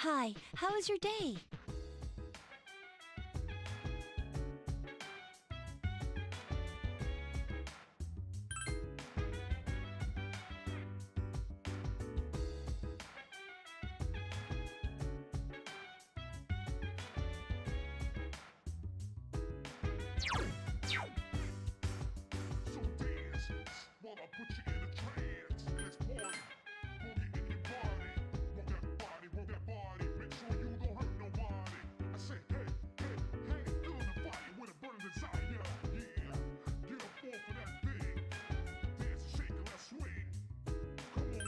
Hi, how was your day? So dance while I put you in a trance. Let's party, boogie in your body. Work that body, make sure you don't hurt nobody. I say, hey, hey, hey, feeling the fire with a burning desire. Yeah, get up off of that thing. Dance and shake and let's swing. Come on,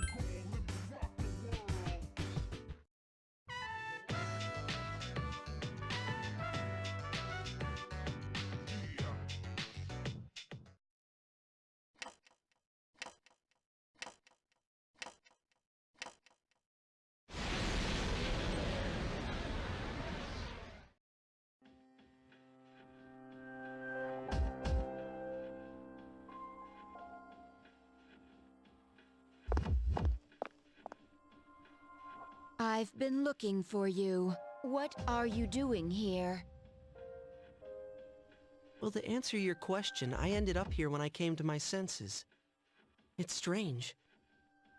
let me rock the world. Yeah. I've been looking for you. What are you doing here? Well, to answer your question, I ended up here when I came to my senses. It's strange.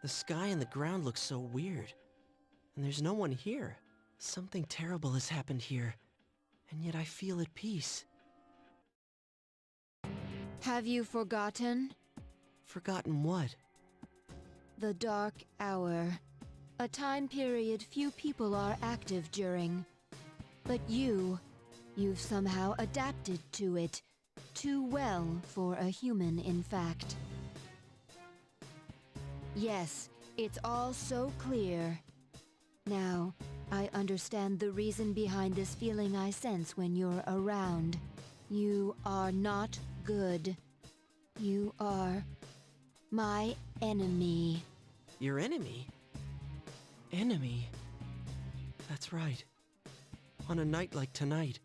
The sky and the ground look so weird. And there's no one here. Something terrible has happened here. And yet I feel at peace. Have you forgotten? Forgotten what? The Dark Hour. A time period few people are active during. But you've somehow adapted to it. Too well for a human, in fact. Yes, it's all so clear. Now, I understand the reason behind this feeling I sense when you're around. You are not good. You are my enemy. Your enemy? Enemy? That's right. On a night like tonight,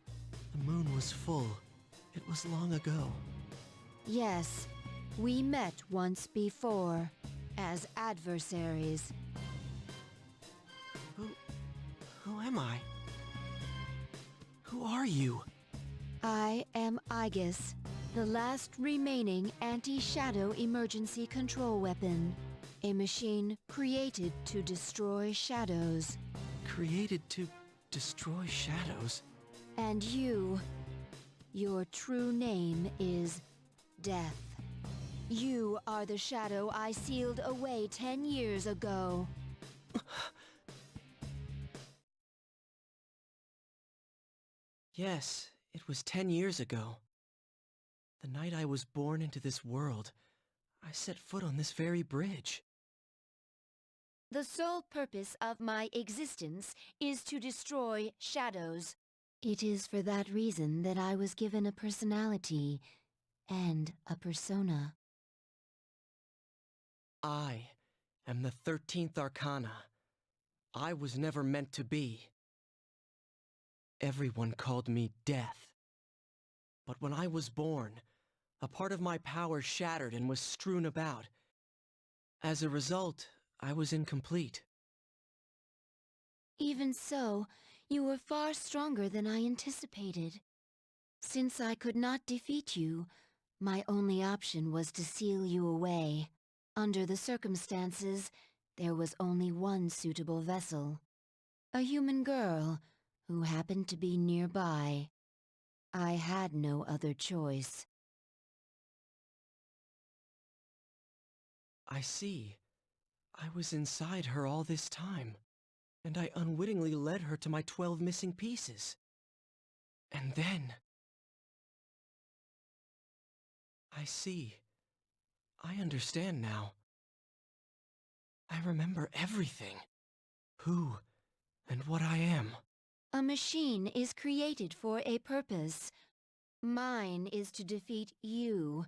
the moon was full. It was long ago. Yes, we met once before, as adversaries. Who am I? Who are you? I am Aigis, the last remaining anti-shadow emergency control weapon. A machine created to destroy shadows. Created to destroy shadows? And your true name is Death. You are the shadow I sealed away 10 years ago. Yes, it was 10 years ago. The night I was born into this world, I set foot on this very bridge. The sole purpose of my existence is to destroy shadows. It is for that reason that I was given a personality and a persona. I am the 13th Arcana. I was never meant to be. Everyone called me Death. But when I was born, a part of my power shattered and was strewn about. As a result, I was incomplete. Even so, you were far stronger than I anticipated. Since I could not defeat you, my only option was to seal you away. Under the circumstances, there was only one suitable vessel. A human girl who happened to be nearby. I had no other choice. I see. I was inside her all this time, and I unwittingly led her to my 12 missing pieces. And then... I see. I understand now. I remember everything. Who and what I am. A machine is created for a purpose. Mine is to defeat you.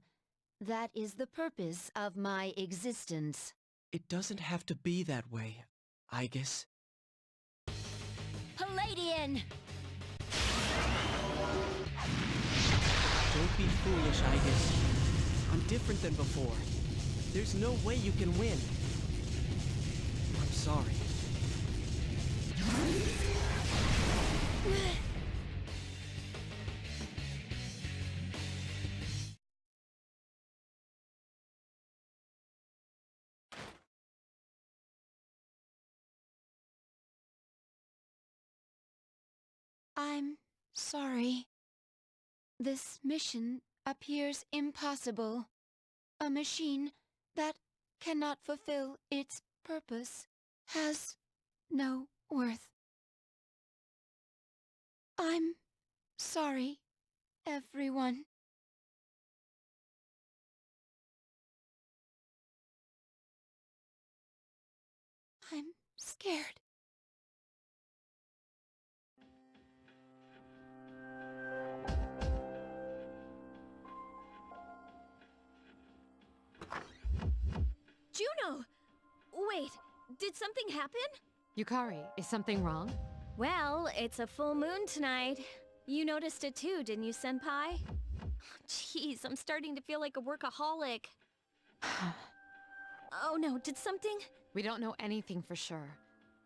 That is the purpose of my existence. It doesn't have to be that way, Aigis. Palladian! Don't be foolish, Aigis. I'm different than before. There's no way you can win. I'm sorry. I'm sorry. This mission appears impossible. A machine that cannot fulfill its purpose has no worth. I'm sorry, everyone. I'm scared. Juno! Wait, did something happen? Yukari, is something wrong? Well, it's a full moon tonight. You noticed it too, didn't you, Senpai? Jeez, I'm starting to feel like a workaholic. Oh no, did something? We don't know anything for sure.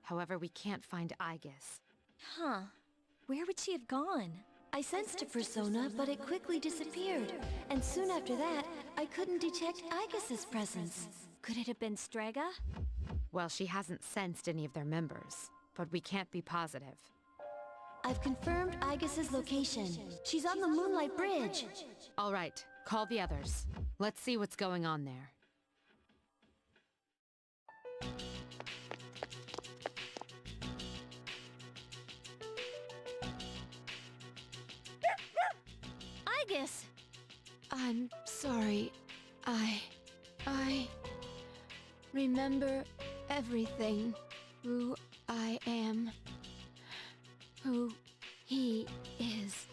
However, we can't find Aigis. Huh. Where would she have gone? I sensed a persona, but it quickly disappeared. And soon after that, I couldn't detect Aigis' presence. Could it have been Strega? Well, she hasn't sensed any of their members, but we can't be positive. I've confirmed Aigis' location. She's on the Moonlight Bridge. All right, call the others. Let's see what's going on there. Aigis! I'm sorry. I remember everything. Who I am. Who he is.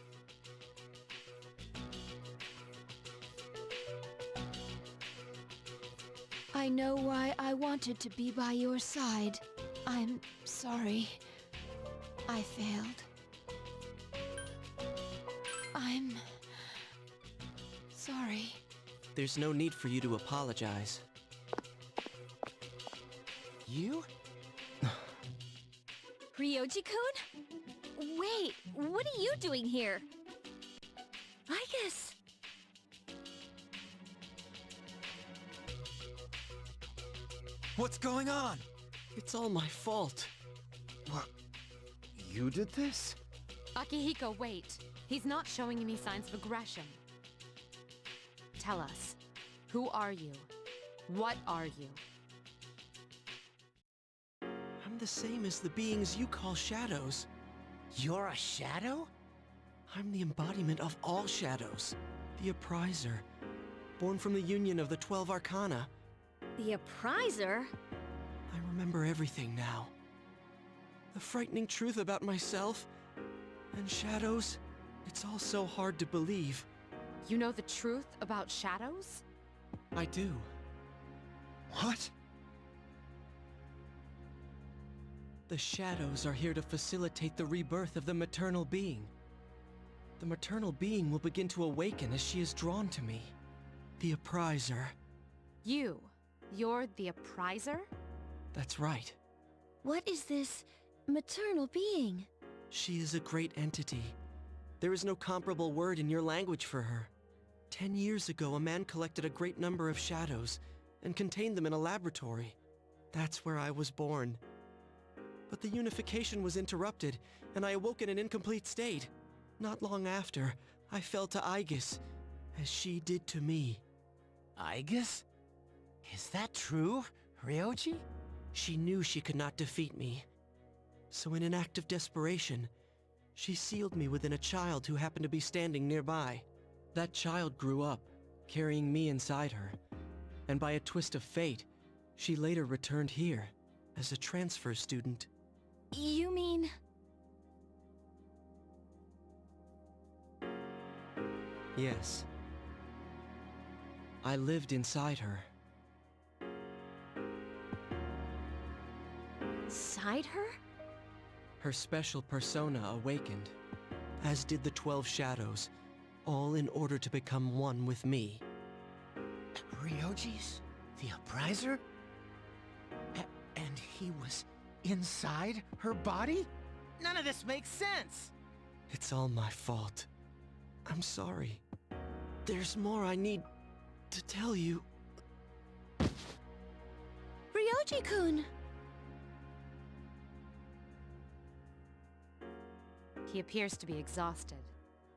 I know why I wanted to be by your side. I'm sorry. I failed. I'm sorry. There's no need for you to apologize. You? Ryouji-kun? Wait, what are you doing here? Aigis! What's going on? It's all my fault. What? You did this? Akihiko, wait. He's not showing any signs of aggression. Tell us, who are you? What are you? I'm the same as the beings you call shadows. You're a shadow? I'm the embodiment of all shadows. The Apriser. Born from the union of the 12 Arcana. The Apriser? I remember everything now. The frightening truth about myself. And shadows. It's all so hard to believe. You know the truth about shadows? I do. What? The shadows are here to facilitate the rebirth of the maternal being. The maternal being will begin to awaken as she is drawn to me. The Apriser. You're the Apriser? That's right. What is this maternal being? She is a great entity. There is no comparable word in your language for her. 10 years ago, a man collected a great number of shadows and contained them in a laboratory. That's where I was born. But the unification was interrupted, and I awoke in an incomplete state. Not long after, I fell to Aigis, as she did to me. Aigis? Is that true, Ryouji? She knew she could not defeat me. So in an act of desperation, she sealed me within a child who happened to be standing nearby. That child grew up, carrying me inside her. And by a twist of fate, she later returned here, as a transfer student. You mean... Yes. I lived inside her. inside her? Her special persona awakened, as did the 12 shadows, all in order to become one with me. Ryouji's? The Apriser? And he was inside her body? None of this makes sense! It's all my fault. I'm sorry. There's more I need to tell you. Ryouji-kun! He appears to be exhausted.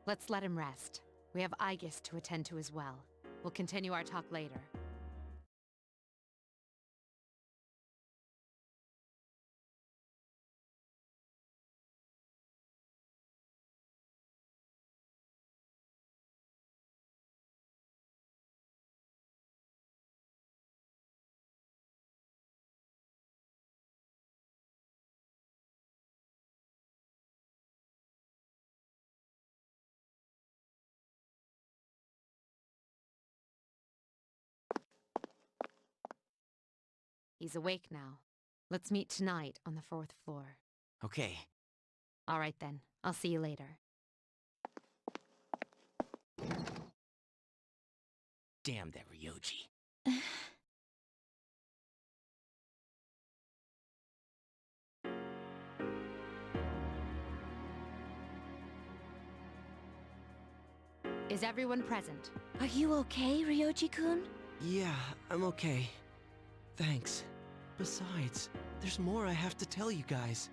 Let's let him rest. We have Aigis to attend to as well. We'll continue our talk later. He's awake now. Let's meet tonight on the 4th floor. Okay. All right then. I'll see you later. Damn that Ryouji. Is everyone present? Are you okay, Ryouji-kun? Yeah, I'm okay. Thanks. Besides, there's more I have to tell you guys.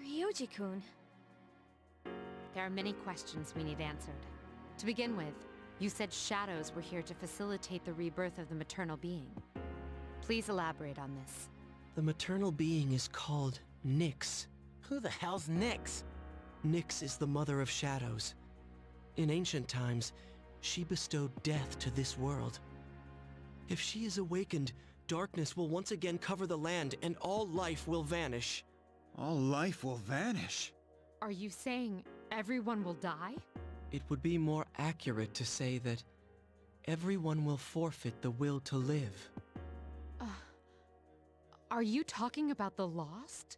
Ryouji-kun. There are many questions we need answered. To begin with, you said shadows were here to facilitate the rebirth of the maternal being. Please elaborate on this. The maternal being is called Nyx. Who the hell's Nyx? Nyx is the mother of shadows. In ancient times, she bestowed death to this world. If she is awakened, darkness will once again cover the land and all life will vanish. All life will vanish. Are you saying everyone will die? It would be more accurate to say that everyone will forfeit the will to live. Are you talking about the lost?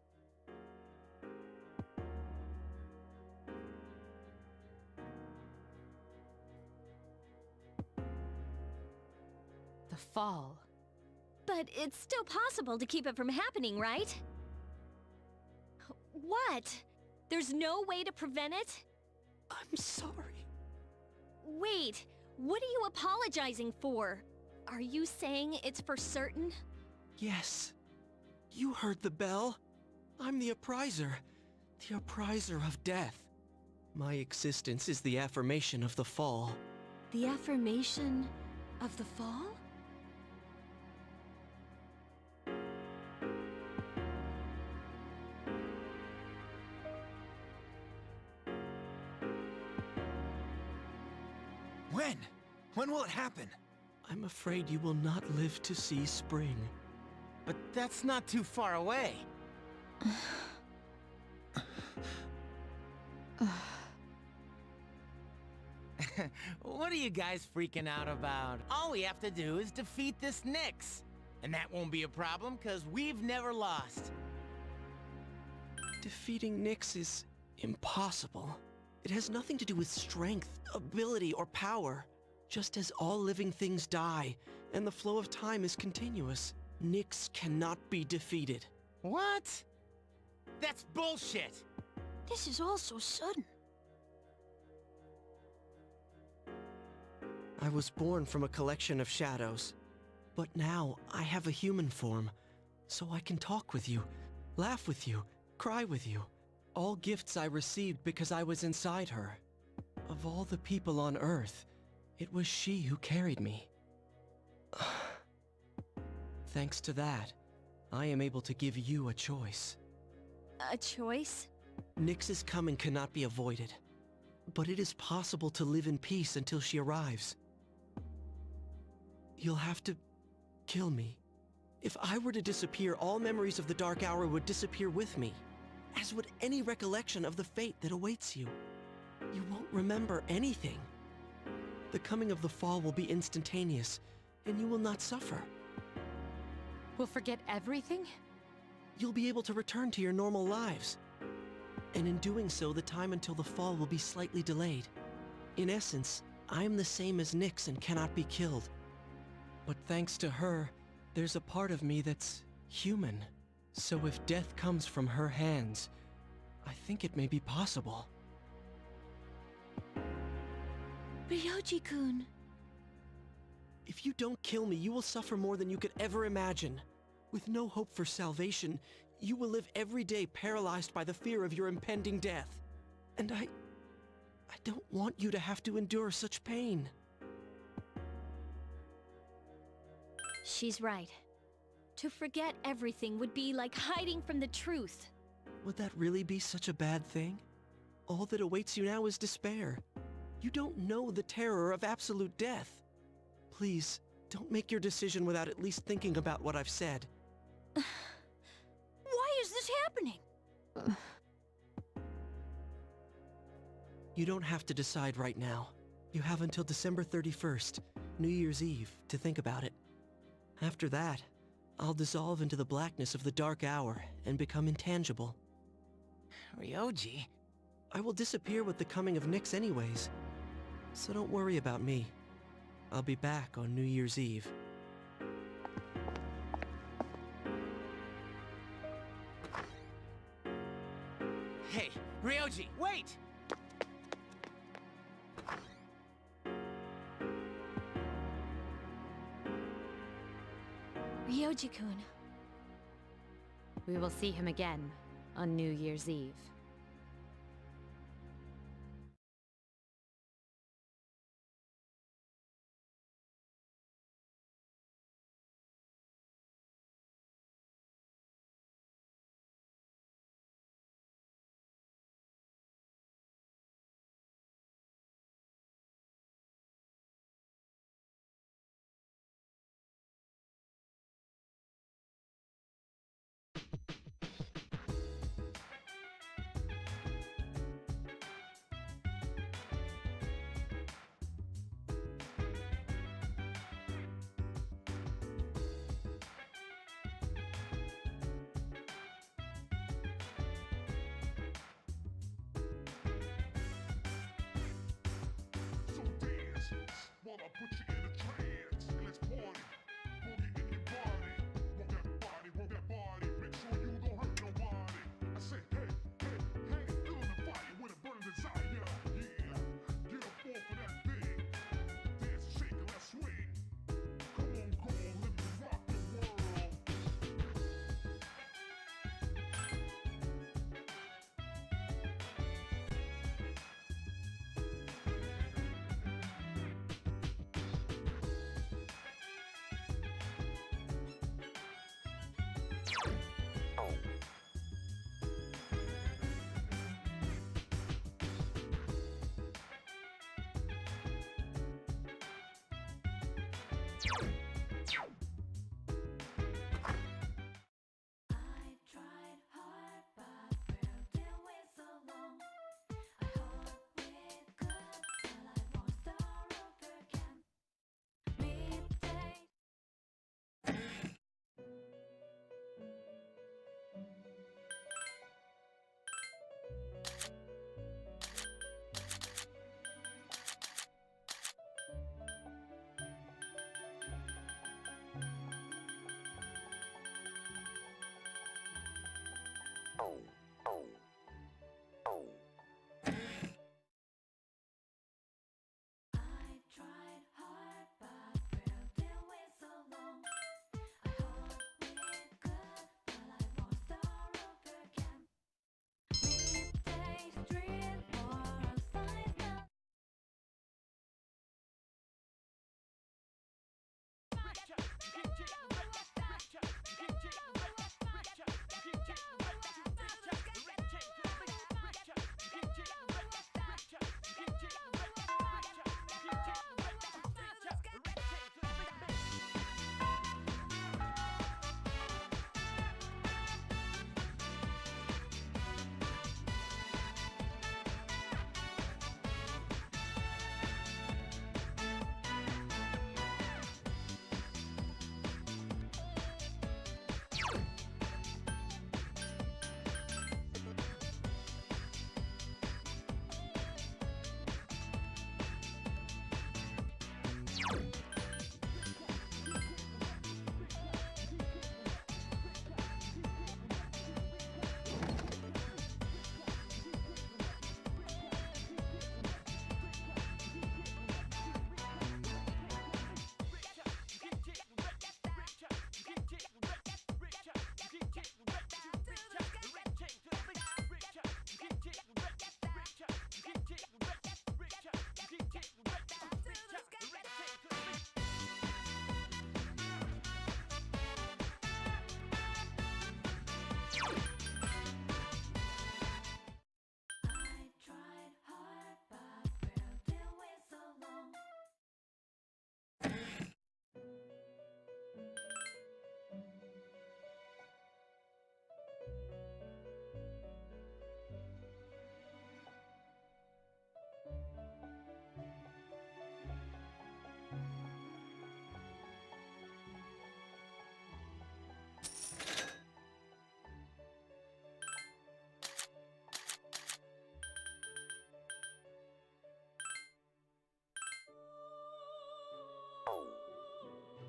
The fall. But it's still possible to keep it from happening, right? What? There's no way to prevent it? I'm sorry. Wait, what are you apologizing for? Are you saying it's for certain? Yes. You heard the bell. I'm the Apriser. The Apriser of death. My existence is the affirmation of the fall. The affirmation of the fall? When? When will it happen? I'm afraid you will not live to see spring. But that's not too far away. What are you guys freaking out about? All we have to do is defeat this Nyx. And that won't be a problem, because we've never lost. Defeating Nyx is impossible. It has nothing to do with strength, ability, or power. Just as all living things die, and the flow of time is continuous, Nyx cannot be defeated. What? That's bullshit! This is all so sudden. I was born from a collection of shadows. But now, I have a human form. So I can talk with you, laugh with you, cry with you. All gifts I received because I was inside her. Of all the people on Earth, it was she who carried me. Thanks to that, I am able to give you a choice. A choice? Nyx's coming cannot be avoided. But it is possible to live in peace until she arrives. You'll have to kill me. If I were to disappear, all memories of the Dark Hour would disappear with me, as would any recollection of the fate that awaits you. You won't remember anything. The coming of the fall will be instantaneous, and you will not suffer. We'll forget everything? You'll be able to return to your normal lives. And in doing so, the time until the fall will be slightly delayed. In essence, I am the same as Nyx and cannot be killed. But thanks to her, there's a part of me that's human. So if death comes from her hands, I think it may be possible. Ryouji-kun. If you don't kill me, you will suffer more than you could ever imagine. With no hope for salvation, you will live every day paralyzed by the fear of your impending death. And I don't want you to have to endure such pain. She's right. To forget everything would be like hiding from the truth. Would that really be such a bad thing? All that awaits you now is despair. You don't know the terror of absolute death. Please, don't make your decision without at least thinking about what I've said. Why is this happening? You don't have to decide right now. You have until December 31st, New Year's Eve, to think about it. After that, I'll dissolve into the blackness of the dark hour and become intangible. Ryouji? I will disappear with the coming of Nyx anyways. So don't worry about me. I'll be back on New Year's Eve. Hey, Ryouji, wait! Ryouji-kun. We will see him again on New Year's Eve. So dance while I put you in a trance. And let's party. Boogie in your body. Roll that body. Make sure you don't hurt nobody. I say, hey, hey, hey. Feeling the fire with a burning desire. Yeah, get up off of that thing. Dance, shake, and let's swing. Come on, girl, let me rock the world.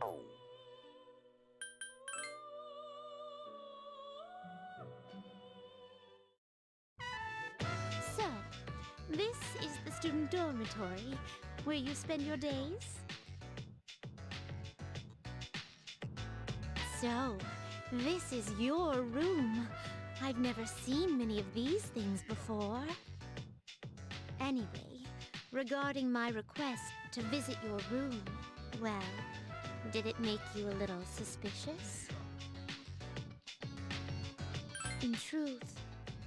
So, this is the student dormitory where you spend your days? So, this is your room. I've never seen many of these things before. Anyway, regarding my request to visit your room, well, did it make you a little suspicious? In truth,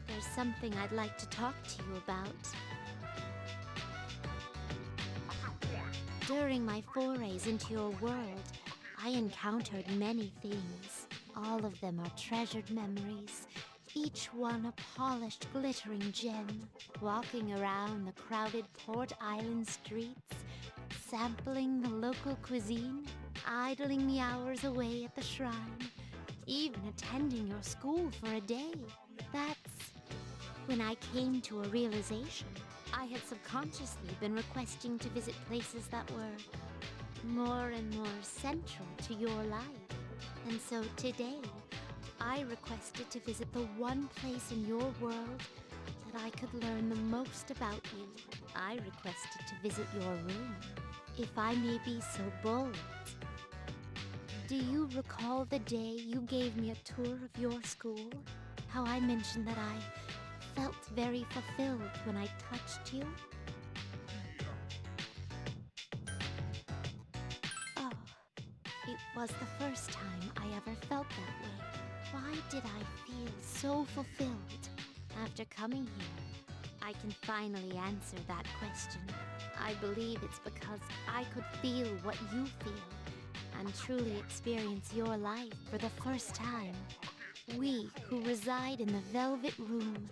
there's something I'd like to talk to you about. During my forays into your world, I encountered many things. All of them are treasured memories, each one a polished, glittering gem. Walking around the crowded Port Island streets, sampling the local cuisine, idling the hours away at the shrine, even attending your school for a day. That's when I came to a realization. I had subconsciously been requesting to visit places that were more and more central to your life. And so today, I requested to visit the one place in your world that I could learn the most about you. I requested to visit your room, if I may be so bold. Do you recall the day you gave me a tour of your school? How I mentioned that I felt very fulfilled when I touched you? Oh, it was the first time I ever felt that way. Why did I feel so fulfilled? After coming here, I can finally answer that question. I believe it's because I could feel what you feel and truly experience your life for the first time. We who reside in the Velvet Room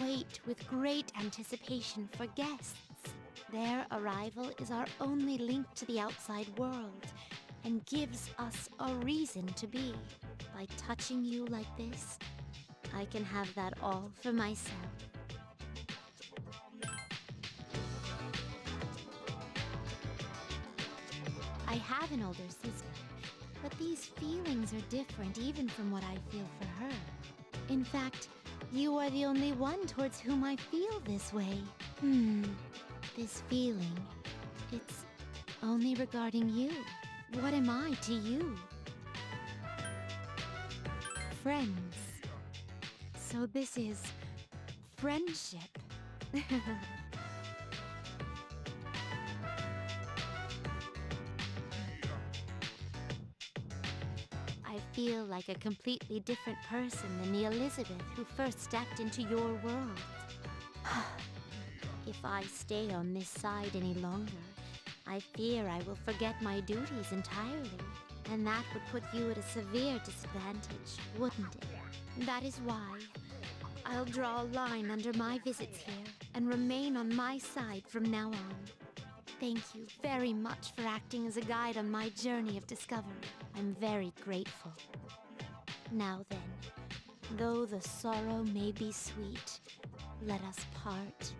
wait with great anticipation for guests. Their arrival is our only link to the outside world and gives us a reason to be. By touching you like this, I can have that all for myself. I have an older sister, but these feelings are different even from what I feel for her. In fact, you are the only one towards whom I feel this way. This feeling, it's only regarding you. What am I to you? Friends. So this is friendship. I feel like a completely different person than the Elizabeth who first stepped into your world. If I stay on this side any longer, I fear I will forget my duties entirely, and that would put you at a severe disadvantage, wouldn't it? That is why I'll draw a line under my visits here and remain on my side from now on. Thank you very much for acting as a guide on my journey of discovery. I'm very grateful. Now then, though the sorrow may be sweet, let us part.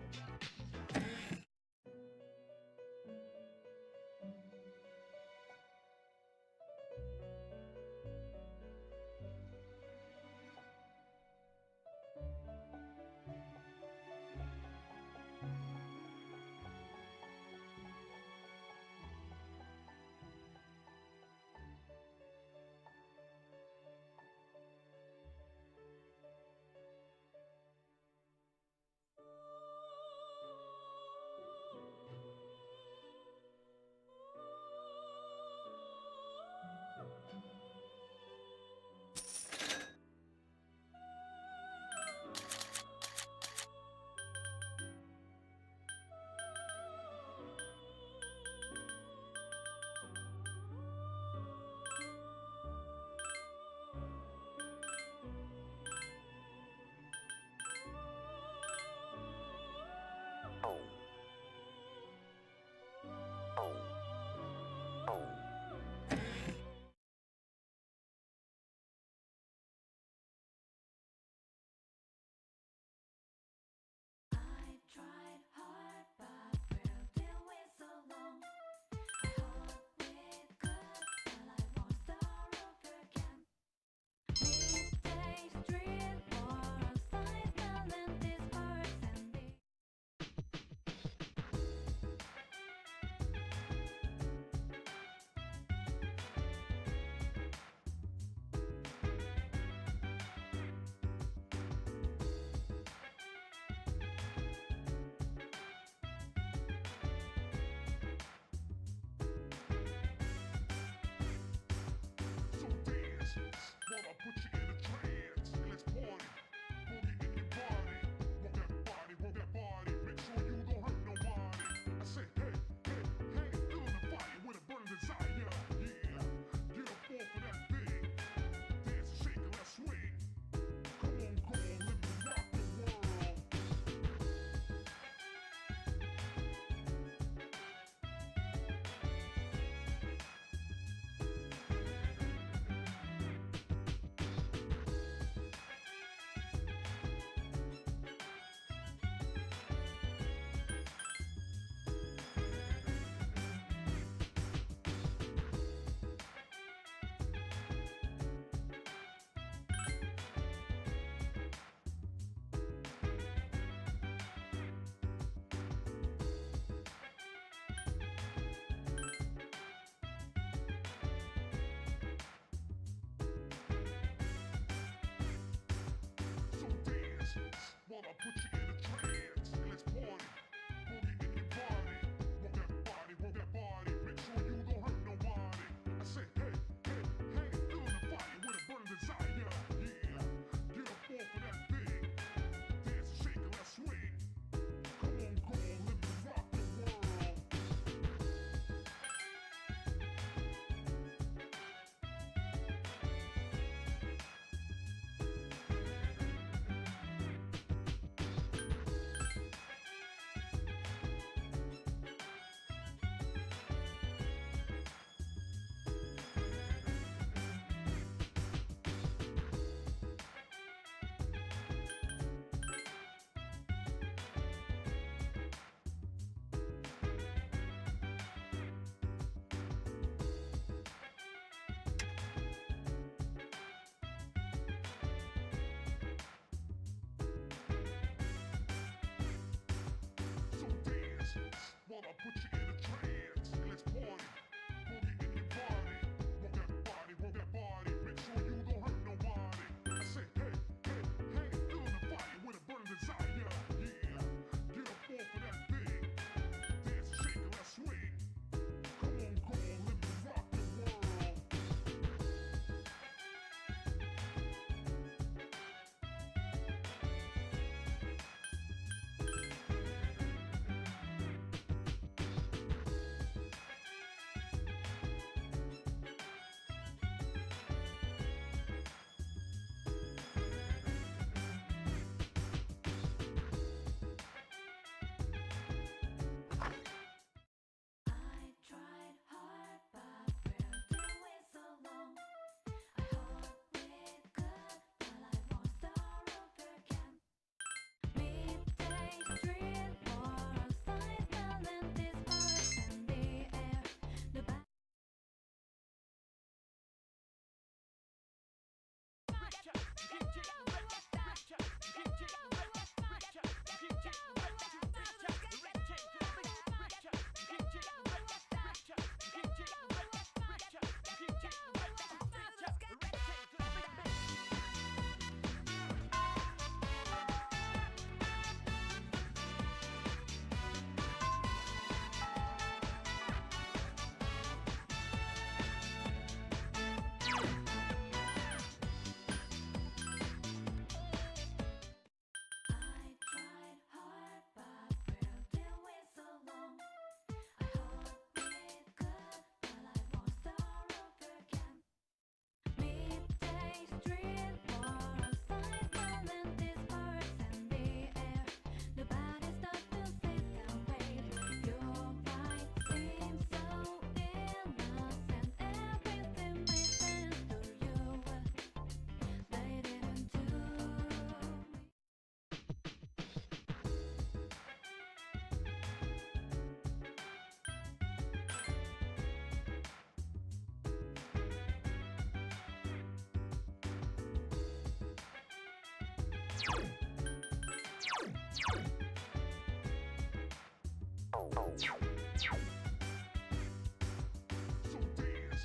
So dance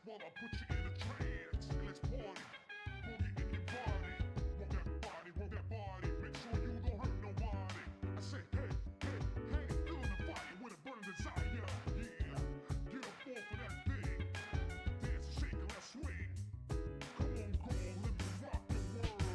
while I put you in a trance. Let's party, boogie in your body. Work that body, make sure you don't hurt nobody. I say, hey, hey, hey, feeling the fire with a burning desire. Yeah, get up off of that thing. Dance and shake and let's swing. Come on, girl, let me rock the world.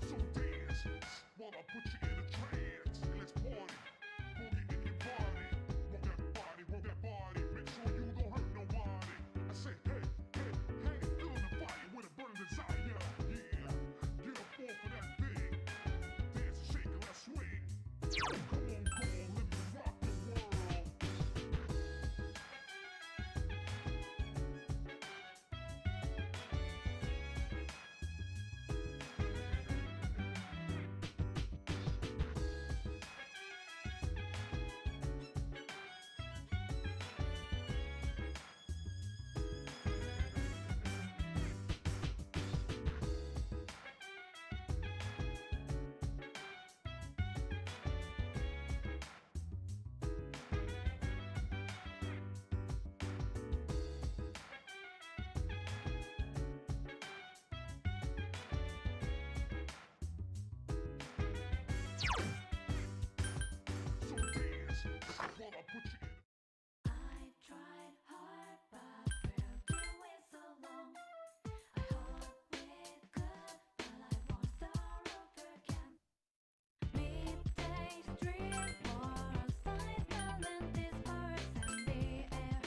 So dance while I put you in a trance. Let's party, boogie in your body. Roll that body, make sure you don't hurt nobody. I say, hey, hey, hey, feeling the fire with a burning desire. Yeah, get up off of that thing. Dance and shake and let's swing. Come on, let me rock the world. So dance while I put you in. I tried hard, but we've been waiting so long. I hope we're good, but I won't start over again. Midday street for a slice, smelling disperse in the air.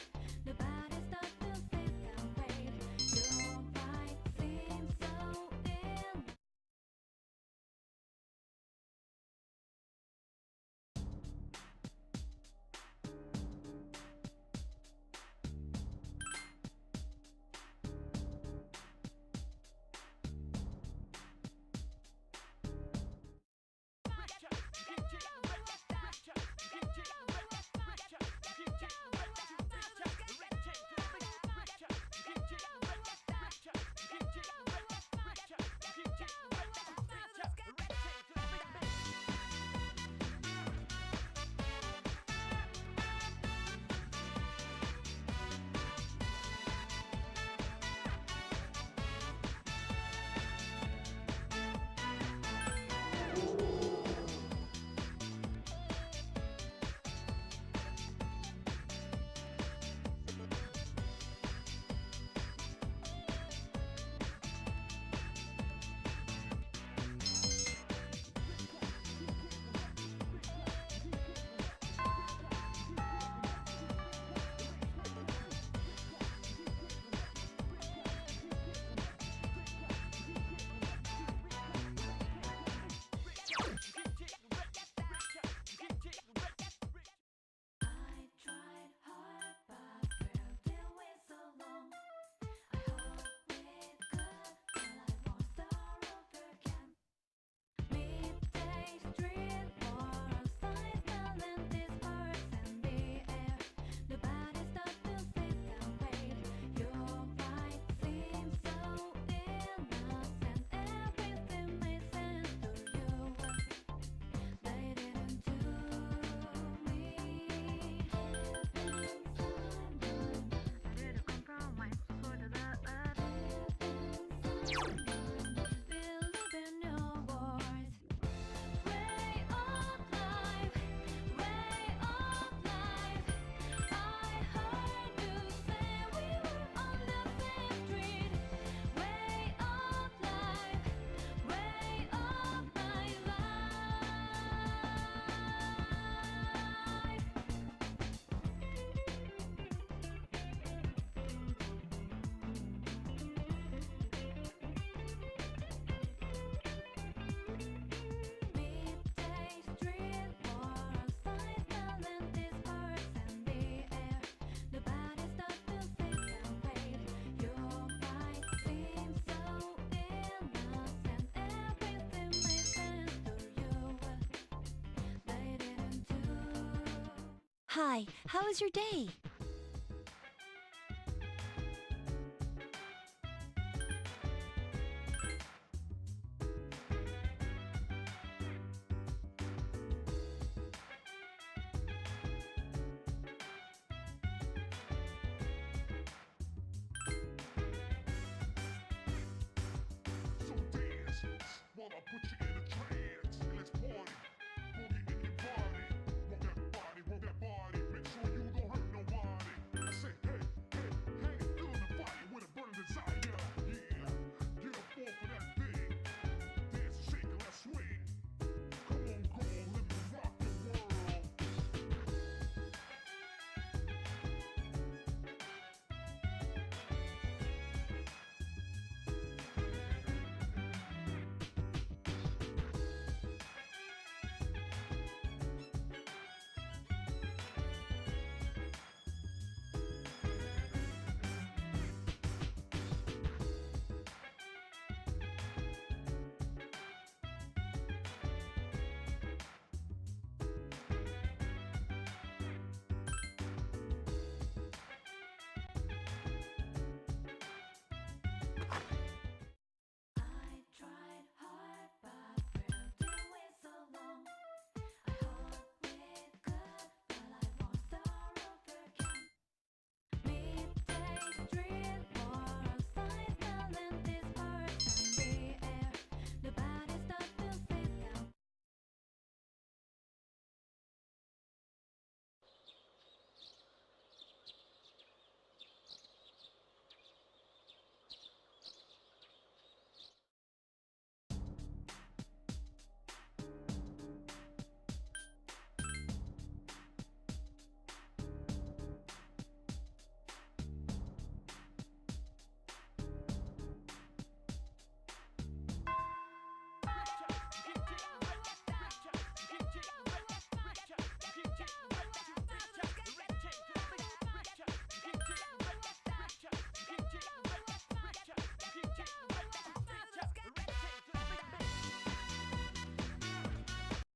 Nobody stopped to think and wait. Your right seems so in. Hi, how was your day?